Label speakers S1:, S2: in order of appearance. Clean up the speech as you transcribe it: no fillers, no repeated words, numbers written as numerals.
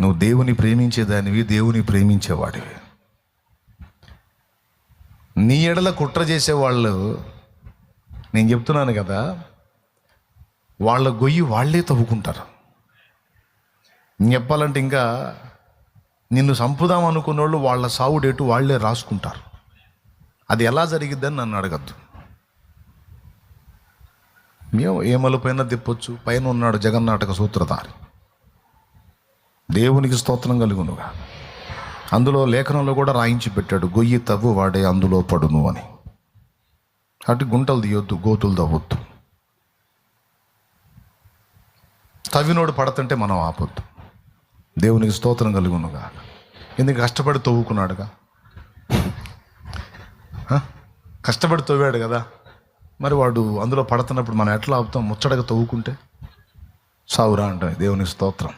S1: నువ్వు దేవుని ప్రేమించేదానివి, దేవుని ప్రేమించేవాడివి. నీ ఎడల కుట్ర చేసేవాళ్ళు, నేను చెప్తున్నాను కదా, వాళ్ళ గొయ్యి వాళ్ళే తవ్వుకుంటారు. చెప్పాలంటే ఇంకా నిన్ను చంపుదాం అనుకున్న వాళ్ళు వాళ్ళ సావు డేటు వాళ్ళే రాసుకుంటారు. అది ఎలా జరిగిద్దని నన్ను అడగద్దు. మేము ఏమల పైన తిప్పొచ్చు, పైన ఉన్నాడు జగన్నాటక సూత్రధారి. దేవునికి స్తోత్రం కలుగునుగా. అందులో లేఖనంలో కూడా రాయించి పెట్టాడు, గొయ్యి తవ్వు వాడే అందులో పడును అని. అటు గుంటలు తీయొద్దు, గోతులు తవ్వొద్దు. తవ్వినోడు పడతంటే మనం ఆపొద్దు. దేవునికి స్తోత్రం కలుగునుగా. ఎందుకు కష్టపడి తవ్వుకున్నాడుగా, కష్టపడి తవ్వాడు కదా, మరి వాడు అందులో పడుతున్నప్పుడు మనం ఎట్లా ఆపుతాం? ముచ్చటగా తవ్వుకుంటే సావురా అంటాం. దేవునికి స్తోత్రం.